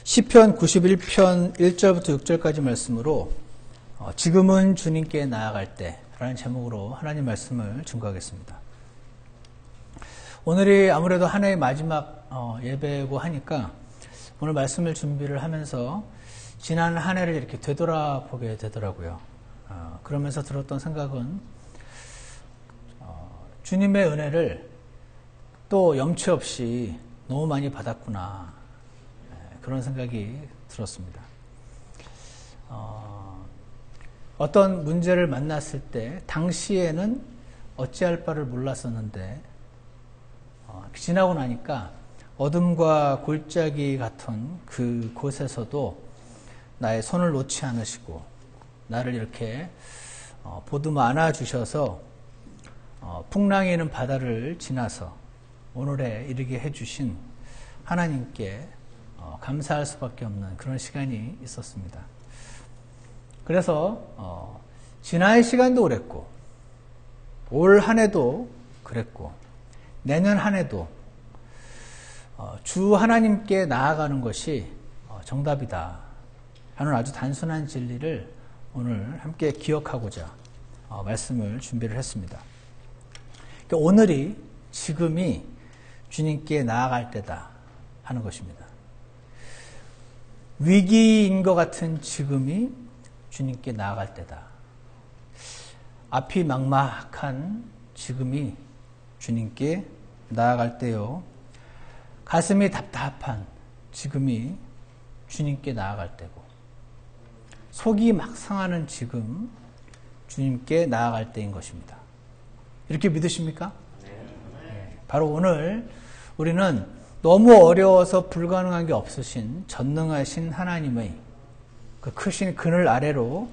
시편 91편 1절부터 6절까지 말씀으로 지금은 주님께 나아갈 때라는 제목으로 하나님 말씀을 증거하겠습니다. 오늘이 아무래도 한 해의 마지막 예배고 하니까 오늘 말씀을 준비를 하면서 지난 한 해를 이렇게 되돌아보게 되더라고요. 그러면서 들었던 생각은 주님의 은혜를 또 염치 없이 너무 많이 받았구나, 그런 생각이 들었습니다. 어떤 문제를 만났을 때 당시에는 어찌할 바를 몰랐었는데 지나고 나니까 어둠과 골짜기 같은 그 곳에서도 나의 손을 놓지 않으시고 나를 이렇게 보듬어 안아주셔서 풍랑이 있는 바다를 지나서 오늘에 이르게 해주신 하나님께 감사할 수밖에 없는 그런 시간이 있었습니다. 그래서 지난 시간도 그랬고 올 한 해도 그랬고 내년 한 해도 주 하나님께 나아가는 것이 정답이다 하는 아주 단순한 진리를 오늘 함께 기억하고자 말씀을 준비를 했습니다. 오늘이 지금이 주님께 나아갈 때다 하는 것입니다. 위기인 것 같은 지금이 주님께 나아갈 때다. 앞이 막막한 지금이 주님께 나아갈 때요. 가슴이 답답한 지금이 주님께 나아갈 때고, 속이 막 상하는 지금 주님께 나아갈 때인 것입니다. 이렇게 믿으십니까? 네. 바로 오늘 우리는 너무 어려워서 불가능한 게 없으신 전능하신 하나님의 그 크신 그늘 아래로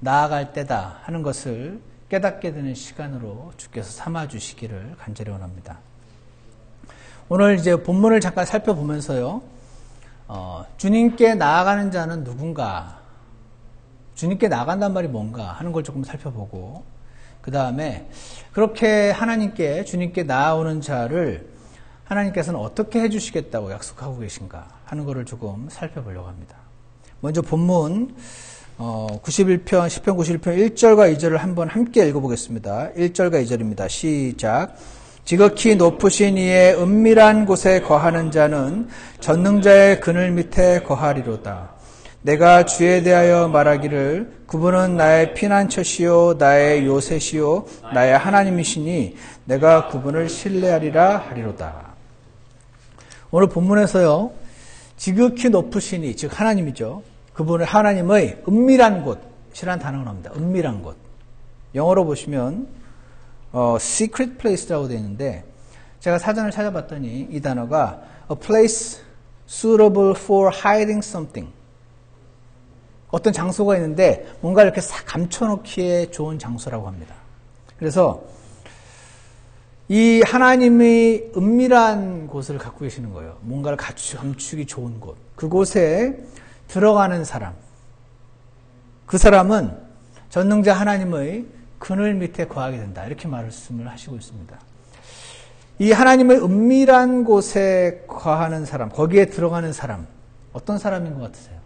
나아갈 때다 하는 것을 깨닫게 되는 시간으로 주께서 삼아주시기를 간절히 원합니다. 오늘 이제 본문을 잠깐 살펴보면서요, 주님께 나아가는 자는 누군가, 주님께 나아간단 말이 뭔가 하는 걸 조금 살펴보고, 그 다음에 그렇게 하나님께, 주님께 나아오는 자를 하나님께서는 어떻게 해주시겠다고 약속하고 계신가 하는 것을 조금 살펴보려고 합니다. 먼저 본문 91편, 10편 91편 1절과 2절을 한번 함께 읽어보겠습니다. 1절과 2절입니다. 시작. 지극히 높으신 이의 은밀한 곳에 거하는 자는 전능자의 그늘 밑에 거하리로다. 내가 주에 대하여 말하기를 그분은 나의 피난처시요 나의 요새시요 나의 하나님이시니 내가 그분을 신뢰하리라 하리로다. 오늘 본문에서요, 지극히 높으신 이, 즉 하나님이죠. 그분을 하나님의 은밀한 곳이라는 단어가 나옵니다. 은밀한 곳. 영어로 보시면 secret place라고 되어 있는데, 제가 사전을 찾아봤더니 이 단어가 a place suitable for hiding something, 어떤 장소가 있는데 뭔가 이렇게 싹 감춰놓기에 좋은 장소라고 합니다. 그래서 이 하나님의 은밀한 곳을 갖고 계시는 거예요. 뭔가를 감추기 좋은 곳. 그곳에 들어가는 사람, 그 사람은 전능자 하나님의 그늘 밑에 거하게 된다, 이렇게 말씀을 하시고 있습니다. 이 하나님의 은밀한 곳에 거하는 사람, 거기에 들어가는 사람, 어떤 사람인 것 같으세요?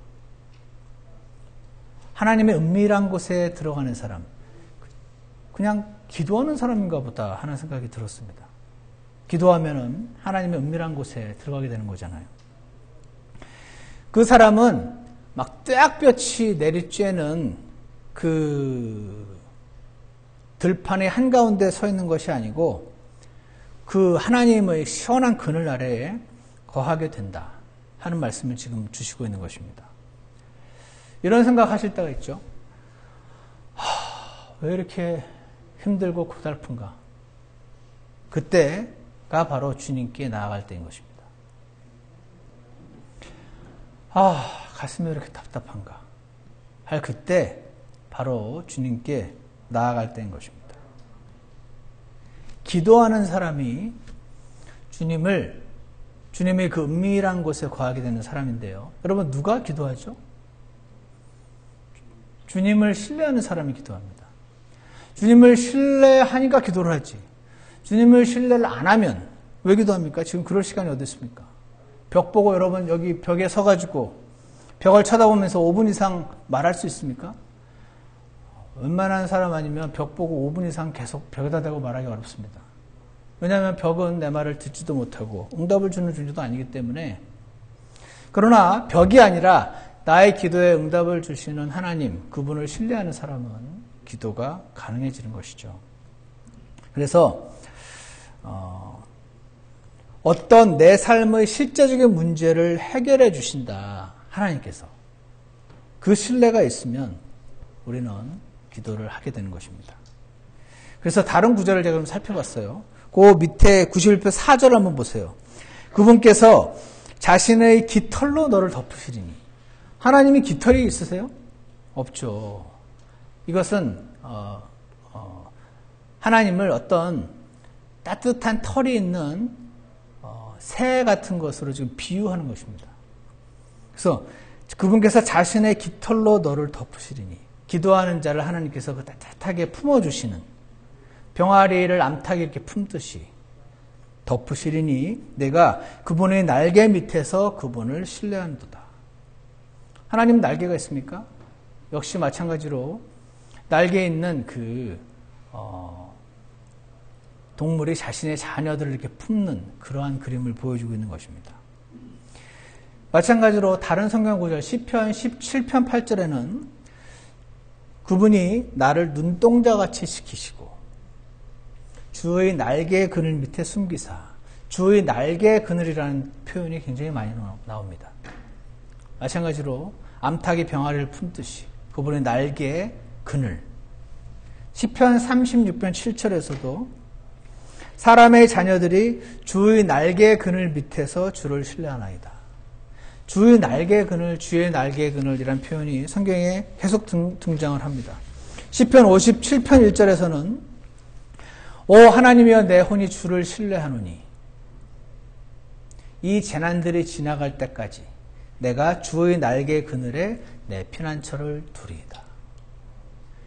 하나님의 은밀한 곳에 들어가는 사람, 그냥 기도하는 사람인가 보다 하는 생각이 들었습니다. 기도하면은 하나님의 은밀한 곳에 들어가게 되는 거잖아요. 그 사람은 막 떼약볕이 내리쬐는 그 들판의 한가운데 서 있는 것이 아니고 그 하나님의 시원한 그늘 아래에 거하게 된다 하는 말씀을 지금 주시고 있는 것입니다. 이런 생각하실 때가 있죠. 왜 이렇게 힘들고 고달픈가? 그때가 바로 주님께 나아갈 때인 것입니다. 가슴이 왜 이렇게 답답한가? 할 그때 바로 주님께 나아갈 때인 것입니다. 기도하는 사람이 주님의 그 은밀한 곳에 거하게 되는 사람인데요. 여러분, 누가 기도하죠? 주님을 신뢰하는 사람이 기도합니다. 주님을 신뢰하니까 기도를 하지. 주님을 신뢰를 안 하면 왜 기도합니까? 지금 그럴 시간이 어디 있습니까? 벽 보고 여러분 여기 벽에 서가지고 벽을 쳐다보면서 5분 이상 말할 수 있습니까? 웬만한 사람 아니면 벽 보고 5분 이상 계속 벽에다 대고 말하기 어렵습니다. 왜냐하면 벽은 내 말을 듣지도 못하고 응답을 주는 존재도 아니기 때문에. 그러나 벽이 아니라 나의 기도에 응답을 주시는 하나님, 그분을 신뢰하는 사람은 기도가 가능해지는 것이죠. 그래서 어떤 내 삶의 실제적인 문제를 해결해 주신다, 하나님께서. 그 신뢰가 있으면 우리는 기도를 하게 되는 것입니다. 그래서 다른 구절을 제가 좀 살펴봤어요. 그 밑에 91편 4절 한번 보세요. 그분께서 자신의 깃털로 너를 덮으시리니. 하나님이 깃털이 있으세요? 없죠. 이것은 하나님을 어떤 따뜻한 털이 있는 새 같은 것으로 지금 비유하는 것입니다. 그래서 그분께서 자신의 깃털로 너를 덮으시리니. 기도하는 자를 하나님께서 따뜻하게 품어주시는, 병아리를 암탉에 이렇게 품듯이 덮으시리니 내가 그분의 날개 밑에서 그분을 신뢰한도다. 하나님 날개가 있습니까? 역시 마찬가지로 날개 있는 그 동물이 자신의 자녀들을 이렇게 품는 그러한 그림을 보여주고 있는 것입니다. 마찬가지로 다른 성경 구절 시편 17편 8절에는 그분이 나를 눈동자같이 지키시고 주의 날개의 그늘 밑에 숨기사. 주의 날개의 그늘이라는 표현이 굉장히 많이 나옵니다. 마찬가지로 암탉이 병아리를 품듯이 그분의 날개의 그늘. 시편 36편 7절에서도 사람의 자녀들이 주의 날개의 그늘 밑에서 주를 신뢰하나이다. 주의 날개의 그늘, 주의 날개의 그늘이라는 표현이 성경에 계속 등장을 합니다. 시편 57편 1절에서는 오 하나님이여 내 혼이 주를 신뢰하노니 이 재난들이 지나갈 때까지 내가 주의 날개 그늘에 내 피난처를 두리이다.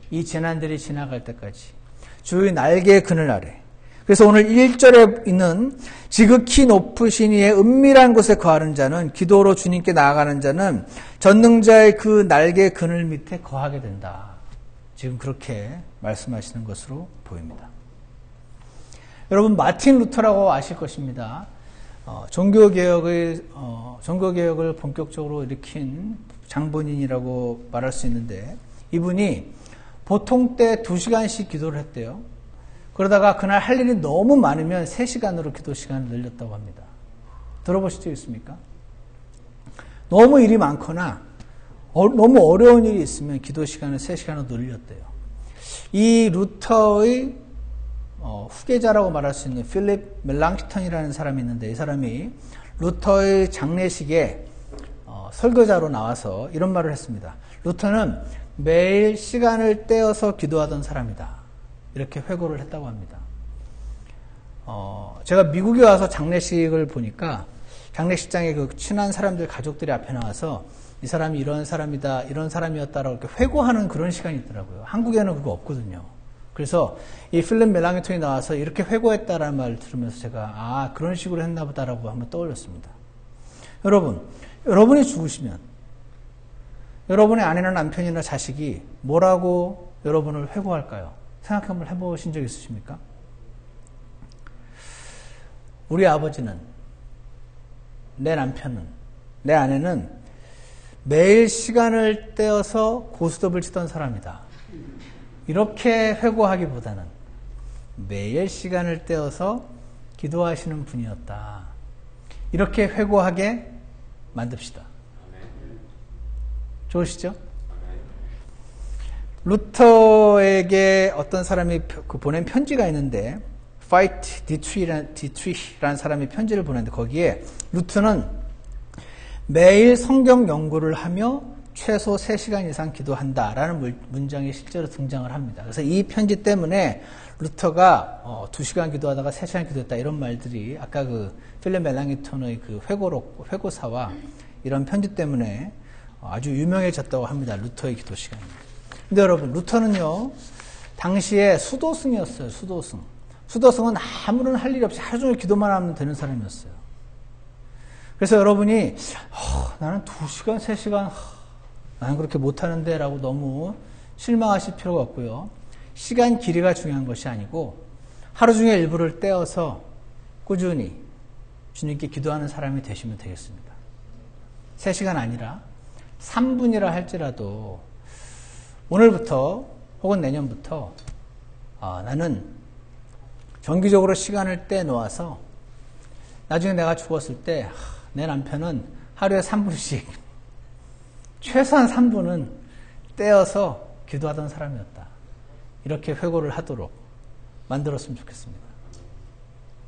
이 재난들이 지나갈 때까지 주의 날개 그늘 아래. 그래서 오늘 1절에 있는 지극히 높으신 이의 은밀한 곳에 거하는 자는, 기도로 주님께 나아가는 자는 전능자의 그 날개 그늘 밑에 거하게 된다. 지금 그렇게 말씀하시는 것으로 보입니다. 여러분 마틴 루터라고 아실 것입니다. 종교개혁을 본격적으로 일으킨 장본인이라고 말할 수 있는데, 이분이 보통 때 2시간씩 기도를 했대요. 그러다가 그날 할 일이 너무 많으면 3시간으로 기도 시간을 늘렸다고 합니다. 들어보신 적 있습니까? 너무 일이 많거나 너무 어려운 일이 있으면 기도 시간을 3시간으로 늘렸대요. 이 루터의 후계자라고 말할 수 있는 필립 멜랑스턴이라는 사람이 있는데, 이 사람이 루터의 장례식에 설교자로 나와서 이런 말을 했습니다. 루터는 매일 시간을 떼어서 기도하던 사람이다. 이렇게 회고를 했다고 합니다. 제가 미국에 와서 장례식을 보니까 장례식장에 그 친한 사람들 가족들이 앞에 나와서 이 사람이 이런 사람이다, 이런 사람이었다라고 이렇게 회고하는 그런 시간이 있더라고요. 한국에는 그거 없거든요. 그래서 이 필립 멜랑스턴이 나와서 이렇게 회고했다라는 말을 들으면서 제가 그런 식으로 했나 보다라고 한번 떠올렸습니다. 여러분이 죽으시면 여러분의 아내나 남편이나 자식이 뭐라고 여러분을 회고할까요? 생각 한번 해보신 적 있으십니까? 우리 아버지는, 내 남편은, 내 아내는 매일 시간을 떼어서 고스톱을 치던 사람이다. 이렇게 회고하기보다는 매일 시간을 떼어서 기도하시는 분이었다. 이렇게 회고하게 만듭시다. 좋으시죠? 루터에게 어떤 사람이 보낸 편지가 있는데, Fight Dietrich라는 사람이 편지를 보냈는데, 거기에 루터는 매일 성경 연구를 하며 최소 3시간 이상 기도한다라는 문장이 실제로 등장을 합니다. 그래서 이 편지 때문에 루터가 2시간 기도하다가 3시간 기도했다, 이런 말들이 아까 그 필립 멜랑스턴의 그 회고사와 이런 편지 때문에 아주 유명해졌다고 합니다. 루터의 기도 시간이. 근데 여러분, 루터는요, 당시에 수도승이었어요. 수도승은 아무런 할 일이 없이 하루 종일 기도만 하면 되는 사람이었어요. 그래서 여러분이 나는 2시간, 3시간 나는 그렇게 못하는데 라고 너무 실망하실 필요가 없고요. 시간 길이가 중요한 것이 아니고 하루 중에 일부를 떼어서 꾸준히 주님께 기도하는 사람이 되시면 되겠습니다. 3시간 아니라 3분이라 할지라도 오늘부터 혹은 내년부터 나는 정기적으로 시간을 떼놓아서 나중에 내가 죽었을 때 내 남편은 하루에 3분씩 최소한 3분은 떼어서 기도하던 사람이었다. 이렇게 회고를 하도록 만들었으면 좋겠습니다.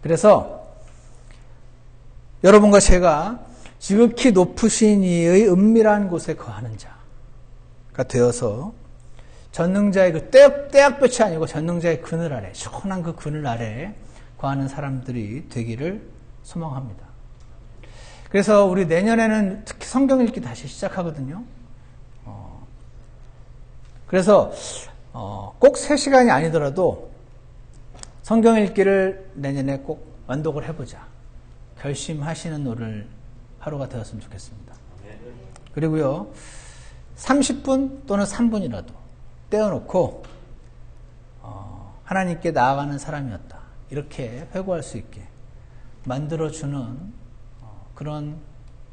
그래서 여러분과 제가 지극히 높으신 이의 은밀한 곳에 거하는 자가 되어서 전능자의 그 떼약볕이 아니고 전능자의 그늘 아래, 시원한 그 그늘 아래 거하는 사람들이 되기를 소망합니다. 그래서 우리 내년에는 특히 성경 읽기 다시 시작하거든요. 그래서 꼭 3시간이 아니더라도 성경 읽기를 내년에 꼭 완독을 해보자. 결심하시는 오늘 하루가 되었으면 좋겠습니다. 그리고요, 30분 또는 3분이라도 떼어놓고 하나님께 나아가는 사람이었다. 이렇게 회고할 수 있게 만들어주는 그런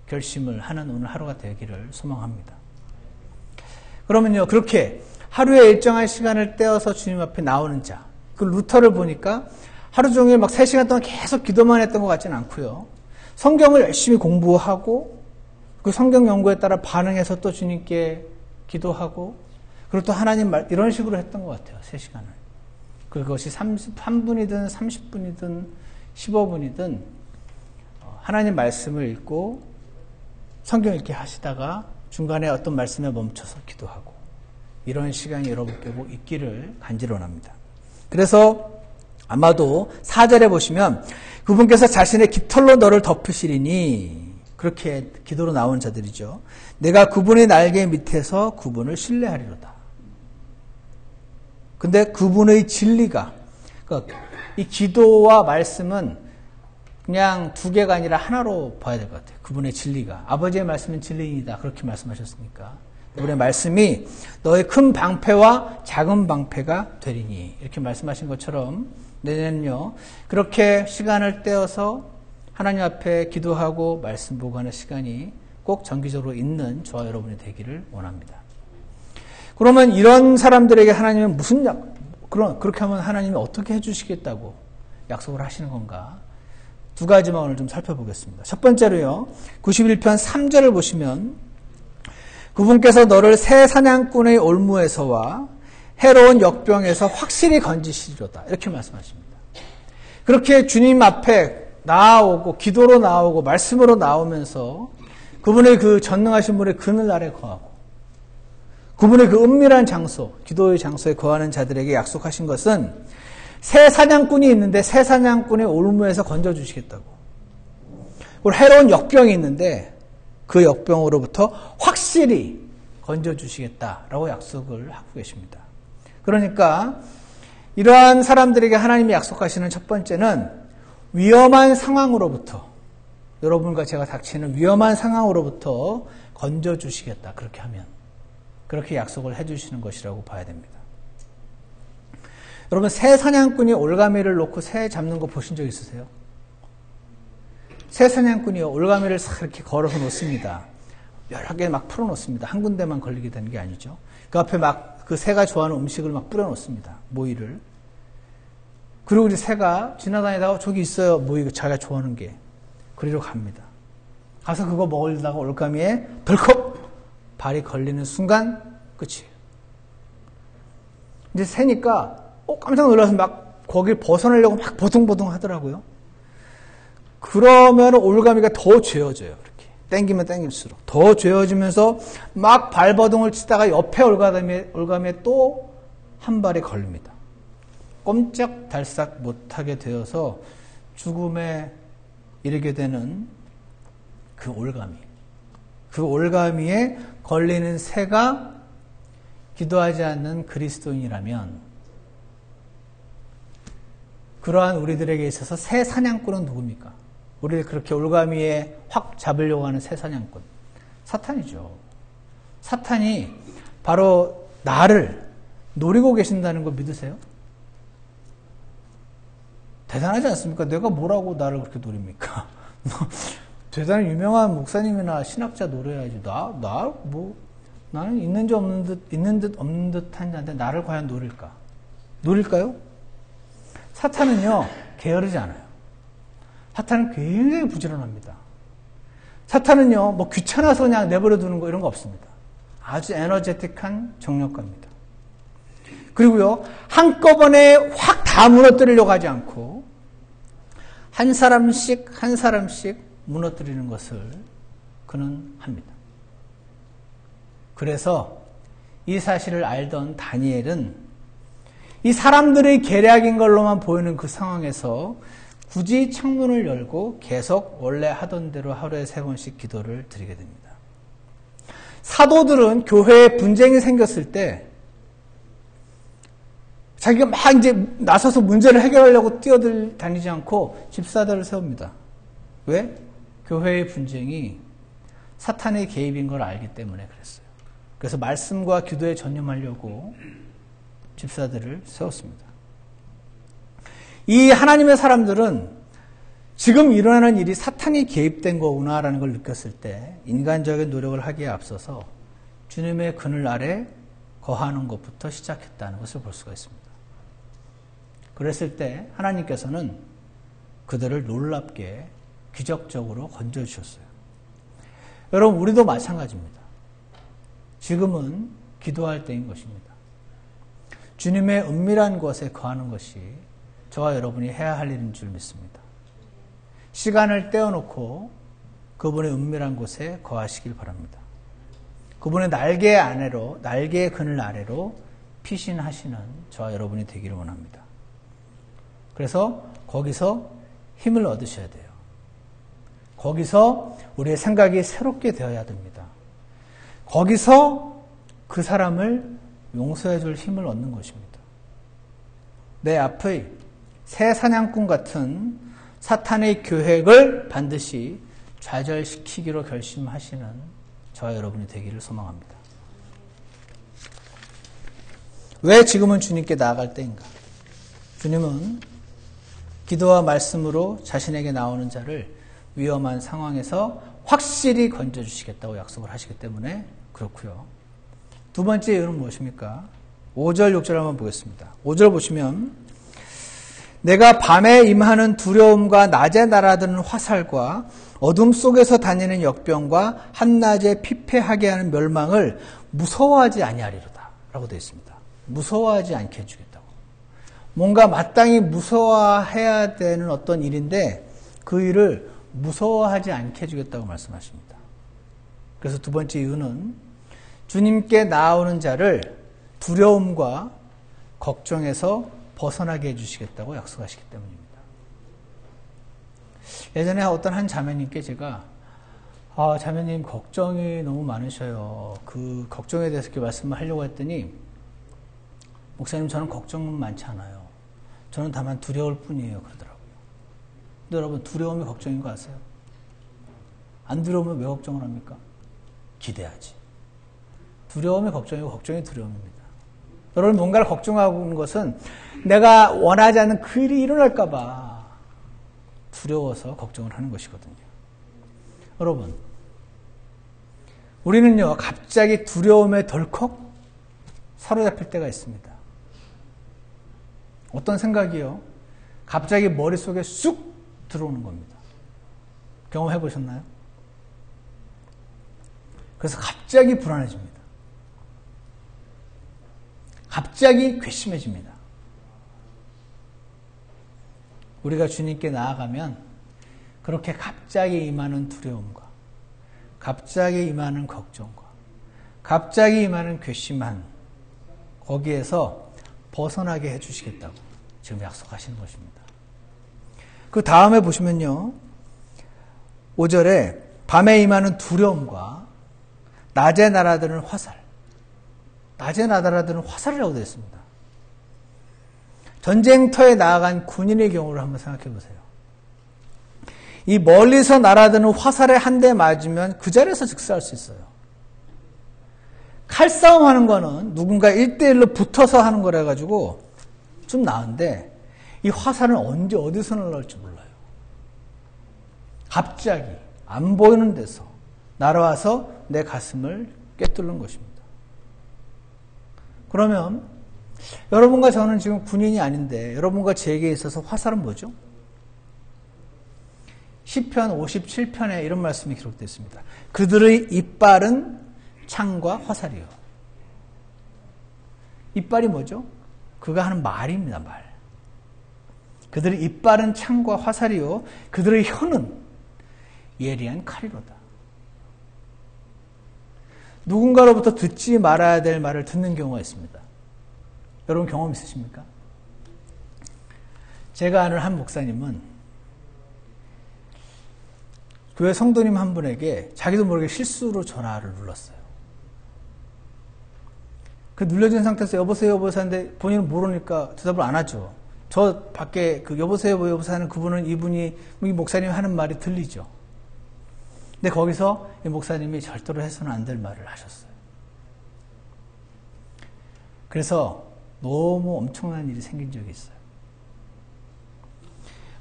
결심을 하는 오늘 하루가 되기를 소망합니다. 그러면요, 그렇게 하루에 일정한 시간을 떼어서 주님 앞에 나오는 자, 그 루터를 보니까 하루 종일 막 3시간 동안 계속 기도만 했던 것 같지는 않고요. 성경을 열심히 공부하고 그 성경 연구에 따라 반응해서 또 주님께 기도하고 그리고 또 하나님 말 이런 식으로 했던 것 같아요. 3시간을. 그것이 31분이든 30분이든 15분이든 하나님 말씀을 읽고 성경 읽기 하시다가 중간에 어떤 말씀에 멈춰서 기도하고 이런 시간이 여러분께 있기를 간절히 원합니다. 그래서 아마도 4절에 보시면 그분께서 자신의 깃털로 너를 덮으시리니 그렇게 기도로 나온 자들이죠. 내가 그분의 날개 밑에서 그분을 신뢰하리로다. 근데 그분의 진리가 그러니까 이 기도와 말씀은 그냥 2개가 아니라 하나로 봐야 될 것 같아요. 그분의 진리가. 아버지의 말씀은 진리이다. 그렇게 말씀하셨으니까. 그분의 말씀이 너의 큰 방패와 작은 방패가 되리니. 이렇게 말씀하신 것처럼 내년은요. 그렇게 시간을 떼어서 하나님 앞에 기도하고 말씀 보고 하는 시간이 꼭 정기적으로 있는 저와 여러분이 되기를 원합니다. 그러면 이런 사람들에게 하나님은 그렇게 하면 하나님이 어떻게 해주시겠다고 약속을 하시는 건가? 2가지만 오늘 좀 살펴보겠습니다. 첫 번째로요, 91편 3절을 보시면 그분께서 너를 새 사냥꾼의 올무에서와 해로운 역병에서 확실히 건지시리로다. 이렇게 말씀하십니다. 그렇게 주님 앞에 나아오고 기도로 나오고 말씀으로 나오면서 그분의 그 전능하신 분의 그늘 아래 거하고 그분의 그 은밀한 장소, 기도의 장소에 거하는 자들에게 약속하신 것은 새 사냥꾼이 있는데 새 사냥꾼의 올무에서 건져주시겠다고. 그리고 해로운 역병이 있는데 그 역병으로부터 확실히 건져주시겠다라고 약속을 하고 계십니다. 그러니까 이러한 사람들에게 하나님이 약속하시는 첫 번째는 위험한 상황으로부터 여러분과 제가 닥치는 위험한 상황으로부터 건져주시겠다. 그렇게 하면 그렇게 약속을 해주시는 것이라고 봐야 됩니다. 여러분 새 사냥꾼이 올가미를 놓고 새 잡는 거 보신 적 있으세요? 새 사냥꾼이요 올가미를 싹 이렇게 걸어서 놓습니다. 여러 개 막 풀어 놓습니다. 한 군데만 걸리게 되는 게 아니죠. 그 앞에 막 그 새가 좋아하는 음식을 막 뿌려 놓습니다. 모이를. 그리고 우리 새가 지나다니다가 저기 있어요. 모이 자기가 좋아하는 게. 그리로 갑니다. 가서 그거 먹으려다가 올가미에 덜컥 발이 걸리는 순간 끝이에요. 이제 새니까 깜짝 놀라서 막 거길 벗어나려고 막 버둥버둥 하더라고요. 그러면 올가미가 더 죄어져요. 이렇게 땡기면 땡길수록 더 죄어지면서 막 발버둥을 치다가 옆에 올가미에 또 한 발이 걸립니다. 꼼짝달싹 못하게 되어서 죽음에 이르게 되는 그 올가미. 그 올가미에 걸리는 새가 기도하지 않는 그리스도인이라면 그러한 우리들에게 있어서 새 사냥꾼은 누굽니까? 우리를 그렇게 올가미에 확 잡으려고 하는 새 사냥꾼. 사탄이죠. 사탄이 바로 나를 노리고 계신다는 거 믿으세요? 대단하지 않습니까? 내가 뭐라고 나를 그렇게 노립니까? 대단히 유명한 목사님이나 신학자 노려야지. 나는 있는 듯 없는 듯 한 자인데 나를 과연 노릴까? 노릴까요? 사탄은요, 게으르지 않아요. 사탄은 굉장히 부지런합니다. 사탄은요, 뭐 귀찮아서 그냥 내버려 두는 거 이런 거 없습니다. 아주 에너제틱한 정력가입니다. 그리고요, 한꺼번에 확 다 무너뜨리려고 하지 않고, 한 사람씩 무너뜨리는 것을 그는 합니다. 그래서 이 사실을 알던 다니엘은 이 사람들의 계략인 걸로만 보이는 그 상황에서 굳이 창문을 열고 계속 원래 하던 대로 하루에 3번씩 기도를 드리게 됩니다. 사도들은 교회에 분쟁이 생겼을 때 자기가 막 이제 나서서 문제를 해결하려고 뛰어다니지 않고 집사들을 세웁니다. 왜? 교회의 분쟁이 사탄의 개입인 걸 알기 때문에 그랬어요. 그래서 말씀과 기도에 전념하려고 집사들을 세웠습니다. 이 하나님의 사람들은 지금 일어나는 일이 사탄이 개입된 거구나라는 걸 느꼈을 때 인간적인 노력을 하기에 앞서서 주님의 그늘 아래 거하는 것부터 시작했다는 것을 볼 수가 있습니다. 그랬을 때 하나님께서는 그들을 놀랍게 기적적으로 건져주셨어요. 여러분, 우리도 마찬가지입니다. 지금은 기도할 때인 것입니다. 주님의 은밀한 곳에 거하는 것이 저와 여러분이 해야 할 일인 줄 믿습니다. 시간을 떼어놓고 그분의 은밀한 곳에 거하시길 바랍니다. 그분의 날개의 그늘 아래로 피신하시는 저와 여러분이 되기를 원합니다. 그래서 거기서 힘을 얻으셔야 돼요. 거기서 우리의 생각이 새롭게 되어야 됩니다. 거기서 그 사람을 용서해 줄 힘을 얻는 것입니다. 내 앞의 새 사냥꾼 같은 사탄의 계획을 반드시 좌절시키기로 결심하시는 저와 여러분이 되기를 소망합니다. 왜 지금은 주님께 나아갈 때인가? 주님은 기도와 말씀으로 자신에게 나오는 자를 위험한 상황에서 확실히 건져주시겠다고 약속을 하시기 때문에 그렇고요. 두 번째 이유는 무엇입니까? 5절, 6절 한번 보겠습니다. 5절 보시면 내가 밤에 임하는 두려움과 낮에 날아드는 화살과 어둠 속에서 다니는 역병과 한낮에 피폐하게 하는 멸망을 무서워하지 아니하리로다 라고 되어 있습니다. 무서워하지 않게 해주겠다고. 뭔가 마땅히 무서워해야 되는 어떤 일인데 그 일을 무서워하지 않게 해주겠다고 말씀하십니다. 그래서 두 번째 이유는 주님께 나아오는 자를 두려움과 걱정에서 벗어나게 해주시겠다고 약속하시기 때문입니다. 예전에 어떤 한 자매님께 제가 자매님 걱정이 너무 많으셔요. 그 걱정에 대해서 이렇게 말씀을 하려고 했더니 목사님 저는 걱정은 많지 않아요. 저는 다만 두려울 뿐이에요. 그러더라고요. 근데 여러분 두려움이 걱정인 거 아세요? 안 두려우면 왜 걱정을 합니까? 기대하지. 두려움이 걱정이고 걱정이 두려움입니다. 여러분 뭔가를 걱정하고 있는 것은 내가 원하지 않는 그 일이 일어날까 봐 두려워서 걱정을 하는 것이거든요. 여러분 우리는요 갑자기 두려움에 덜컥 사로잡힐 때가 있습니다. 어떤 생각이요? 갑자기 머릿속에 쑥 들어오는 겁니다. 경험해 보셨나요? 그래서 갑자기 불안해집니다. 갑자기 괘씸해집니다. 우리가 주님께 나아가면 그렇게 갑자기 임하는 두려움과 갑자기 임하는 걱정과 갑자기 임하는 괘씸한 거기에서 벗어나게 해주시겠다고 지금 약속하시는 것입니다. 그 다음에 보시면요 5절에 밤에 임하는 두려움과 낮에 날아드는 화살, 낮에 날아드는 화살이라고 되어 있습니다. 전쟁터에 나아간 군인의 경우를 한번 생각해 보세요. 이 멀리서 날아드는 화살에 한 대 맞으면 그 자리에서 즉사할 수 있어요. 칼싸움 하는 거는 누군가 1대1로 붙어서 하는 거라 가지고 좀 나은데 이 화살은 언제 어디서 날아올지 몰라요. 갑자기 안 보이는 데서 날아와서 내 가슴을 꿰뚫는 것입니다. 그러면 여러분과 저는 지금 군인이 아닌데 여러분과 제게 있어서 화살은 뭐죠? 시편 57편에 이런 말씀이 기록되어 있습니다. 그들의 이빨은 창과 화살이요. 이빨이 뭐죠? 그가 하는 말입니다. 말. 그들의 이빨은 창과 화살이요. 그들의 혀는 예리한 칼이로다. 누군가로부터 듣지 말아야 될 말을 듣는 경우가 있습니다. 여러분 경험 있으십니까? 제가 아는 한 목사님은 교회 성도님 한 분에게 자기도 모르게 실수로 전화를 눌렀어요. 그 눌려진 상태에서 여보세요 여보세요 하는데 본인은 모르니까 대답을 안 하죠. 저 밖에 그 여보세요 여보세요 하는 그분은 이분이 이 목사님이 하는 말이 들리죠. 근데 거기서 이 목사님이 절대로 해서는 안 될 말을 하셨어요. 그래서 너무 엄청난 일이 생긴 적이 있어요.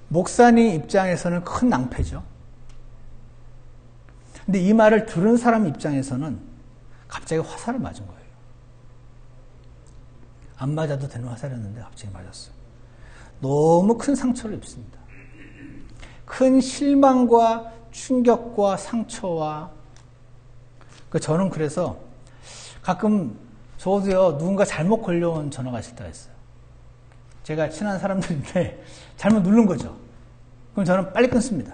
목사님 입장에서는 큰 낭패죠. 근데 이 말을 들은 사람 입장에서는 갑자기 화살을 맞은 거예요. 안 맞아도 되는 화살이었는데 갑자기 맞았어요. 너무 큰 상처를 입습니다. 큰 실망과 충격과 상처와 저는 그래서 가끔 저도요 누군가 잘못 걸려온 전화가 있을 때가 있어요. 제가 친한 사람들인데 잘못 누른 거죠. 그럼 저는 빨리 끊습니다.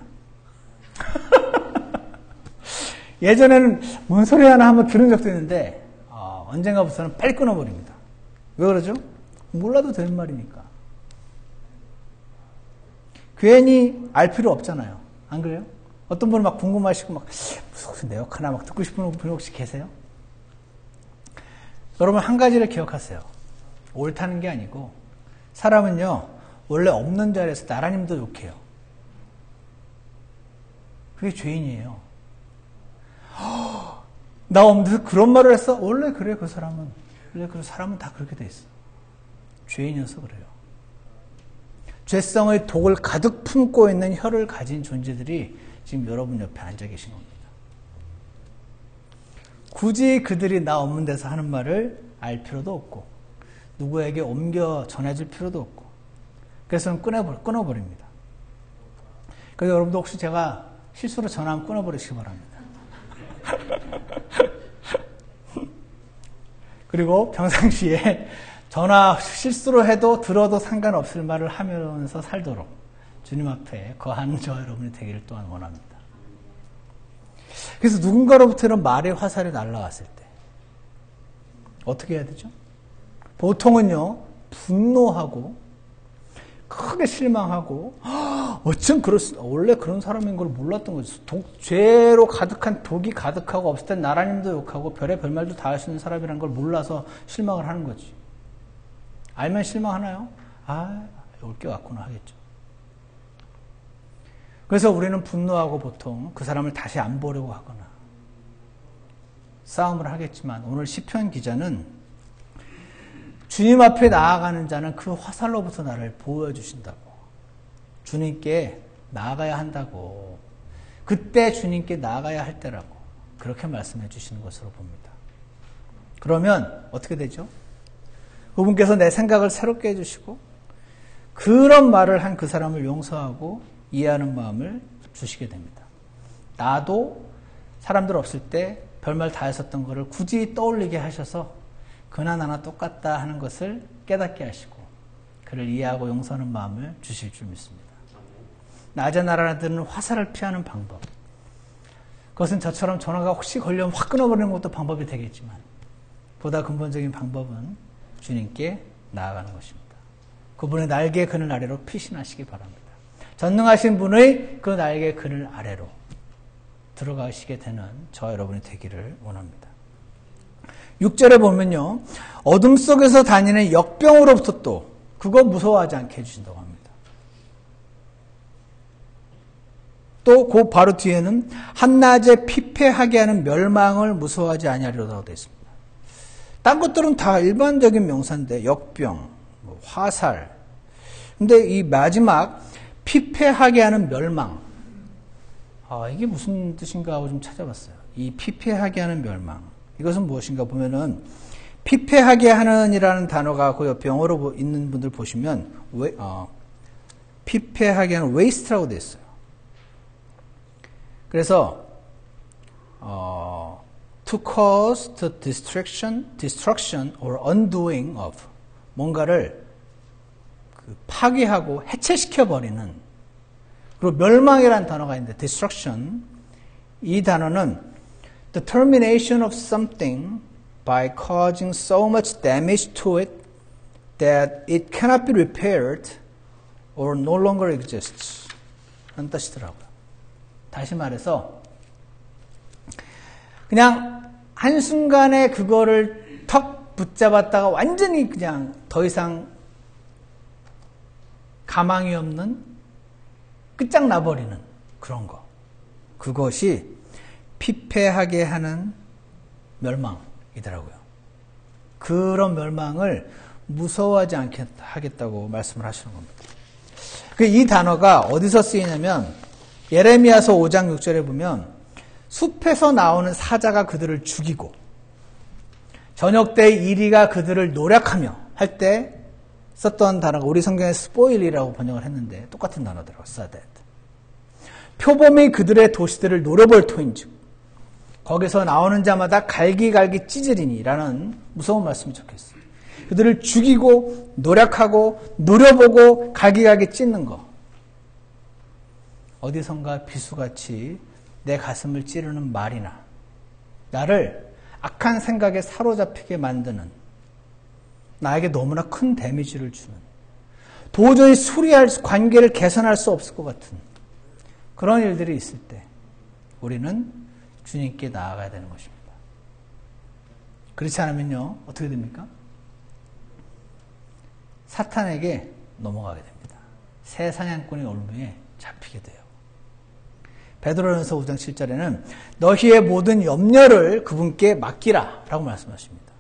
예전에는 뭔 소리 하나 한번 들은 적도 있는데 언젠가부터는 빨리 끊어버립니다. 왜 그러죠? 몰라도 되는 말이니까. 괜히 알 필요 없잖아요. 안 그래요? 어떤 분은 막 궁금하시고 막 무슨 내역 하나 막 듣고 싶은 분 혹시 계세요? 여러분 한 가지를 기억하세요. 옳다는 게 아니고 사람은요 원래 없는 자리에서 나라님도 욕해요. 그게 죄인이에요. 나 없는데서 그런 말을 했어? 원래 그래 그 사람은. 원래 그 사람은 다 그렇게 돼 있어. 죄인이어서 그래요. 죄성의 독을 가득 품고 있는 혀를 가진 존재들이 지금 여러분 옆에 앉아 계신 겁니다. 굳이 그들이 나 없는 데서 하는 말을 알 필요도 없고 누구에게 옮겨 전해줄 필요도 없고 그래서 끊어버립니다. 그래서 여러분도 혹시 제가 실수로 전화하면 끊어버리시기 바랍니다. 그리고 평상시에 전화 실수로 해도 들어도 상관없을 말을 하면서 살도록 주님 앞에 거하는 저 여러분이 되기를 또한 원합니다. 그래서 누군가로부터 이런 말의 화살이 날아왔을 때 어떻게 해야 되죠? 보통은요 분노하고 크게 실망하고 어쩜 원래 그런 사람인 걸 몰랐던 거죠. 죄로 가득한 독이 가득하고 없을 땐 나라님도 욕하고 별의 별말도 다 할 수 있는 사람이라는 걸 몰라서 실망을 하는 거지. 알면 실망하나요? 올 게 왔구나 하겠죠. 그래서 우리는 분노하고 보통 그 사람을 다시 안 보려고 하거나 싸움을 하겠지만 오늘 시편 기자는 주님 앞에 나아가는 자는 그 화살로부터 나를 보호해 주신다고. 주님께 나아가야 한다고. 그때 주님께 나아가야 할 때라고. 그렇게 말씀해 주시는 것으로 봅니다. 그러면 어떻게 되죠? 그분께서 내 생각을 새롭게 해주시고 그런 말을 한 그 사람을 용서하고 이해하는 마음을 주시게 됩니다. 나도 사람들 없을 때 별말 다 했었던 거를 굳이 떠올리게 하셔서 그나 나나 똑같다 하는 것을 깨닫게 하시고 그를 이해하고 용서하는 마음을 주실 줄 믿습니다. 낮에 날아드는 화살을 피하는 방법. 그것은 저처럼 전화가 혹시 걸려면 확 끊어버리는 것도 방법이 되겠지만 보다 근본적인 방법은 주님께 나아가는 것입니다. 그분의 날개 그늘 아래로 피신하시기 바랍니다. 전능하신 분의 그 날개 그늘 아래로 들어가시게 되는 저 여러분이 되기를 원합니다. 6절에 보면요. 어둠 속에서 다니는 역병으로부터 또 그거 무서워하지 않게 해주신다고 합니다. 또 그 바로 뒤에는 한낮에 피폐하게 하는 멸망을 무서워하지 아니하리로다고 되어 있습니다. 딴 것들은 다 일반적인 명사인데 역병, 화살. 근데 이 마지막 피폐하게 하는 멸망. 이게 무슨 뜻인가 하고 좀 찾아봤어요. 이 피폐하게 하는 멸망. 이것은 무엇인가 보면은 피폐하게 하는이라는 단어가 그 옆에 영어로 있는 분들 보시면 피폐하게 하는 waste라고 되어 있어요. 그래서 to cause the destruction or undoing of 뭔가를 파괴하고 해체시켜버리는 그리고 멸망이라는 단어가 있는데 destruction 이 단어는 the termination of something by causing so much damage to it that it cannot be repaired or no longer exists 하는 뜻이더라고요. 다시 말해서 그냥 한순간에 그거를 턱 붙잡았다가 완전히 그냥 더 이상 가망이 없는 끝장나버리는 그런 거. 그것이 피폐하게 하는 멸망이더라고요. 그런 멸망을 무서워하지 않게 하겠다고 말씀을 하시는 겁니다. 이 단어가 어디서 쓰이냐면 예레미야서 5장 6절에 보면 숲에서 나오는 사자가 그들을 죽이고 저녁 때 이리가 그들을 노략하며 할 때 썼던 단어가 우리 성경에 스포일이라고 번역을 했는데 똑같은 단어더라고요. 사댓. 표범이 그들의 도시들을 노려볼 터인즉 거기서 나오는 자마다 갈기갈기 찢으리니라는 무서운 말씀이 적혀있어요. 그들을 죽이고 노략하고 노려보고 갈기갈기 찢는 거. 어디선가 비수같이 내 가슴을 찌르는 말이나 나를 악한 생각에 사로잡히게 만드는 나에게 너무나 큰 데미지를 주는 도저히 수리할 관계를 개선할 수 없을 것 같은 그런 일들이 있을 때 우리는 주님께 나아가야 되는 것입니다. 그렇지 않으면요 어떻게 됩니까? 사탄에게 넘어가게 됩니다. 새 사냥꾼의 올무에 잡히게 돼요. 베드로전서 5장 7절에는 너희의 모든 염려를 그분께 맡기라 라고 말씀하십니다.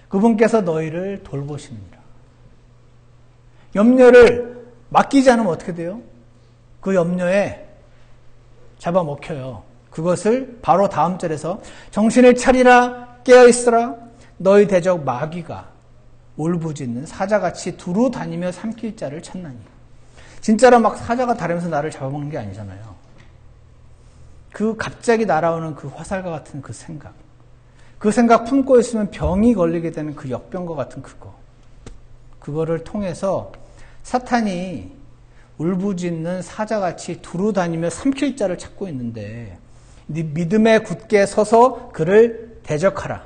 그분께서 너희를 돌보십니다. 염려를 맡기지 않으면 어떻게 돼요? 그 염려에 잡아먹혀요. 그것을 바로 다음 절에서 정신을 차리라 깨어있으라 너희 대적 마귀가 울부짖는 사자같이 두루 다니며 삼킬 자를 찾나니. 진짜로 막 사자가 다니면서 나를 잡아먹는 게 아니잖아요. 그 갑자기 날아오는 그 화살과 같은 그 생각 품고 있으면 병이 걸리게 되는 그 역병과 같은 그거를 통해서 사탄이 울부짖는 사자같이 두루 다니며 삼킬 자를 찾고 있는데 네 믿음에 굳게 서서 그를 대적하라.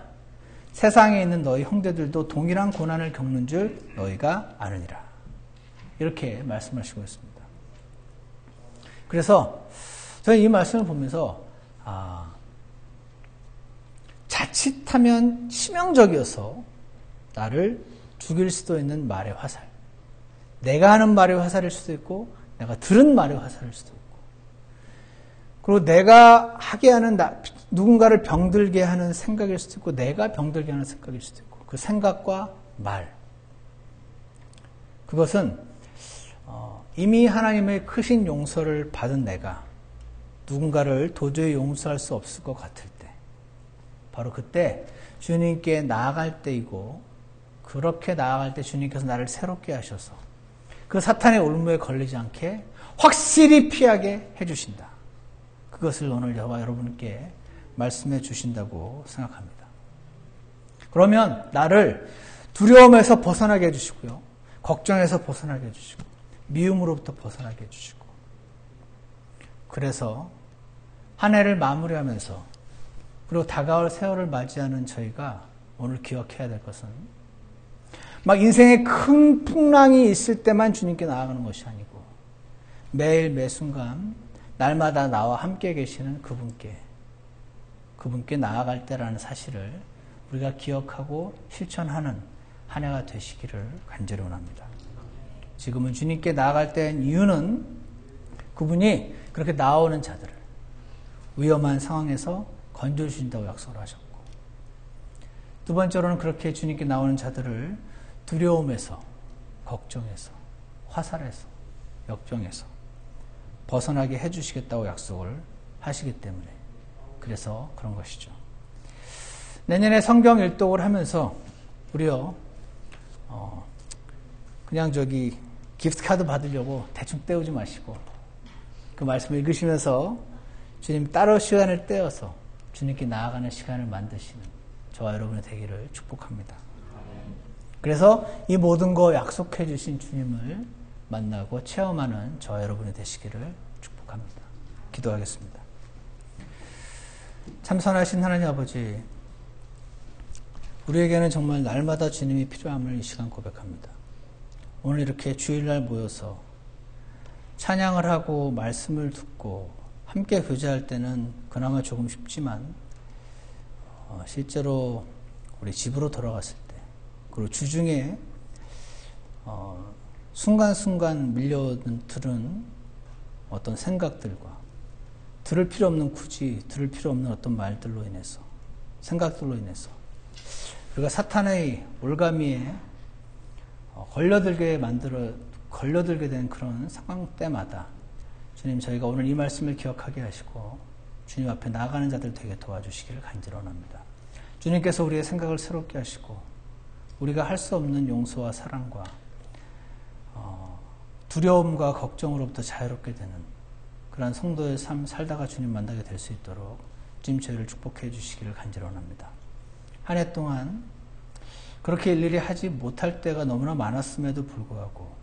세상에 있는 너희 형제들도 동일한 고난을 겪는 줄 너희가 아느니라. 이렇게 말씀하시고 있습니다. 그래서 저는 이 말씀을 보면서 자칫하면 치명적이어서 나를 죽일 수도 있는 말의 화살. 내가 하는 말의 화살일 수도 있고 내가 들은 말의 화살일 수도 있고 그리고 내가 하게 하는 누군가를 병들게 하는 생각일 수도 있고 내가 병들게 하는 생각일 수도 있고 그 생각과 말 그것은 이미 하나님의 크신 용서를 받은 내가 누군가를 도저히 용서할 수 없을 것 같을 때 바로 그때 주님께 나아갈 때이고 그렇게 나아갈 때 주님께서 나를 새롭게 하셔서 그 사탄의 올무에 걸리지 않게 확실히 피하게 해주신다. 그것을 오늘 저와 여러분께 말씀해 주신다고 생각합니다. 그러면 나를 두려움에서 벗어나게 해주시고요. 걱정에서 벗어나게 해주시고 미움으로부터 벗어나게 해주시고 그래서 한 해를 마무리하면서 그리고 다가올 세월을 맞이하는 저희가 오늘 기억해야 될 것은 막 인생에 큰 풍랑이 있을 때만 주님께 나아가는 것이 아니고 매일 매순간 날마다 나와 함께 계시는 그분께 나아갈 때라는 사실을 우리가 기억하고 실천하는 한 해가 되시기를 간절히 원합니다. 지금은 주님께 나아갈 때인 이유는 그분이 그렇게 나오는 자들을 위험한 상황에서 건져주신다고 약속을 하셨고, 두 번째로는 그렇게 주님께 나오는 자들을 두려움에서, 걱정에서, 화살에서, 역병에서 벗어나게 해주시겠다고 약속을 하시기 때문에, 그래서 그런 것이죠. 내년에 성경 일독을 하면서 우리요, 그냥 기프트카드 받으려고 대충 떼우지 마시고 그 말씀을 읽으시면서 주님 따로 시간을 떼어서 주님께 나아가는 시간을 만드시는 저와 여러분의 되기를 축복합니다. 그래서 이 모든 거 약속해 주신 주님을 만나고 체험하는 저와 여러분이 되시기를 축복합니다. 기도하겠습니다. 참선하신 하나님 아버지, 우리에게는 정말 날마다 주님이 필요함을 이 시간 고백합니다. 오늘 이렇게 주일날 모여서 찬양을 하고 말씀을 듣고 함께 교제할 때는 그나마 조금 쉽지만 실제로 우리 집으로 돌아갔을 때, 그리고 주중에 순간순간 밀려드는 어떤 생각들과 들을 필요 없는, 굳이 들을 필요 없는 어떤 말들로 인해서, 생각들로 인해서 우리가 사탄의 올가미에 걸려들게 된 그런 상황 때마다 주님, 저희가 오늘 이 말씀을 기억하게 하시고 주님 앞에 나아가는 자들 되게 도와주시기를 간절히 원합니다. 주님께서 우리의 생각을 새롭게 하시고 우리가 할 수 없는 용서와 사랑과 두려움과 걱정으로부터 자유롭게 되는 그러한 성도의 삶 살다가 주님 만나게 될 수 있도록 주님 저희를 축복해 주시기를 간절히 원합니다. 한 해 동안 그렇게 일일이 하지 못할 때가 너무나 많았음에도 불구하고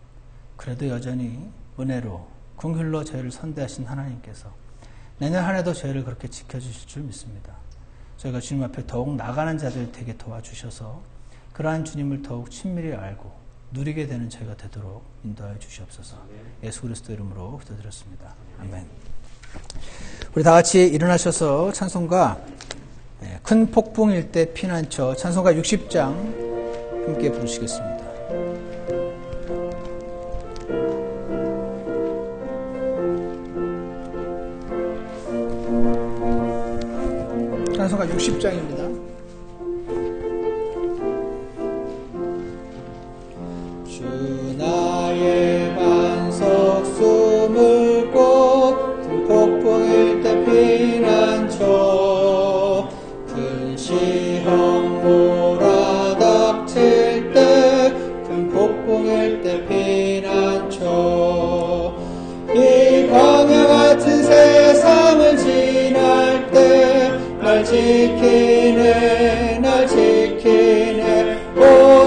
그래도 여전히 은혜로 긍휼로 저희를 선대하신 하나님께서 내년 한 해도 저희를 그렇게 지켜주실 줄 믿습니다. 저희가 주님 앞에 더욱 나가는 자들 되게 도와주셔서 그러한 주님을 더욱 친밀히 알고 누리게 되는 저희가 되도록 인도하여 주시옵소서. 예수 그리스도 이름으로 기도드렸습니다. 아멘. 우리 다 같이 일어나셔서 찬송가 큰 폭풍일 때 피난처, 찬송가 60장 함께 부르시겠습니다. 찬송가 60장입니다. 주 나의 반석 수물고 큰 폭풍일 때 피난처, 큰 시험 몰아닥칠 때 큰 폭풍일 때 피난처, 이 광야 같은 세상을 지날 때 날 지키네, 날 지키네. 오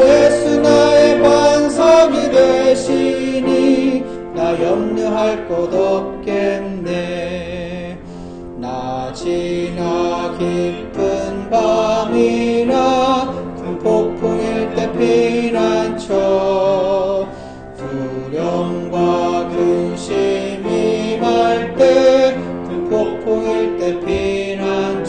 예수 나의 반석이 되시니 나 염려할 것 없겠네. 낮이나 깊은 밤이나 큰 폭풍일 때 피난처, 두려움과 근심이 말 때 큰 폭풍일 때 피난처,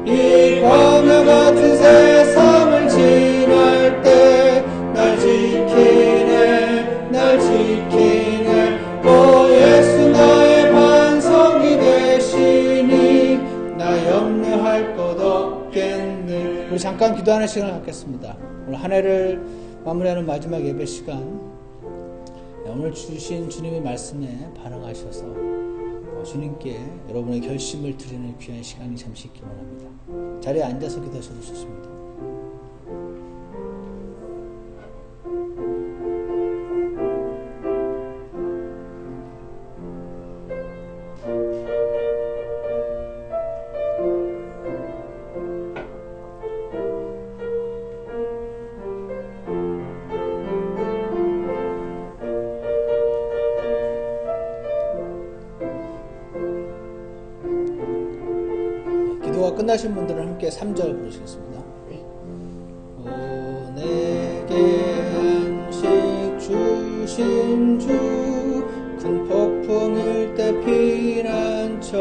이 광야 같은 세상을 지날 때 날 지키네, 날 지키네. 오 예수 나의 반석이 되시니 나 염려할 것 없겠네. 우리 잠깐 기도하는 시간을 갖겠습니다. 오늘 한 해를 마무리하는 마지막 예배 시간, 오늘 주신 주님의 말씀에 반응하셔서 주님께 여러분의 결심을 드리는 귀한 시간이 잠시 있기 원합니다. 자리에 앉아서 기도하셔도 좋습니다. 기도가 끝나신 분들은 함께 3절 부르시겠습니다. 오 내게 안식 주신 주 큰 폭풍일 때 피난처,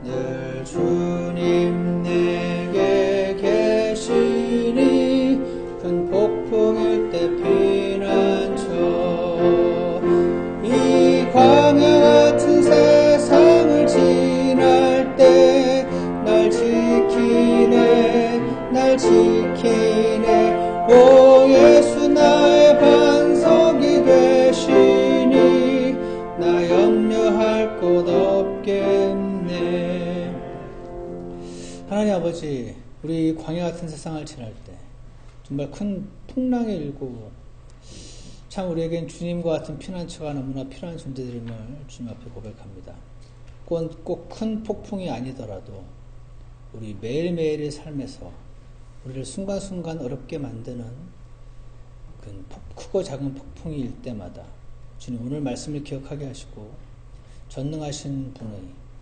늘 주님 내게 계시니 큰 폭풍일 때 피난처, 이 하나님 아버지, 우리 광야 같은 세상을 지날 때 정말 큰 풍랑이 일고 참 우리에겐 주님과 같은 피난처가 너무나 필요한 존재들임을 주님 앞에 고백합니다. 꼭 큰 폭풍이 아니더라도 우리 매일매일의 삶에서 우리를 순간순간 어렵게 만드는 크고 작은 폭풍이 일 때마다 주님 오늘 말씀을 기억하게 하시고 전능하신 분의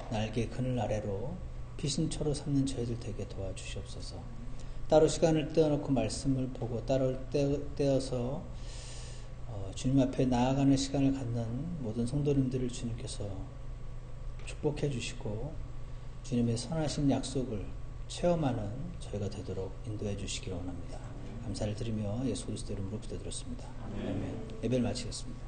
날개 그늘 아래로 피신처로 삼는 저희들 되게 도와주시옵소서. 따로 시간을 떼어놓고 말씀을 보고 따로 떼어서 주님 앞에 나아가는 시간을 갖는 모든 성도님들을 주님께서 축복해 주시고 주님의 선하신 약속을 체험하는 저희가 되도록 인도해 주시기를 원합니다. 감사를 드리며 예수 그리스도 이름으로 기도드렸습니다. 아멘. 예배를 마치겠습니다.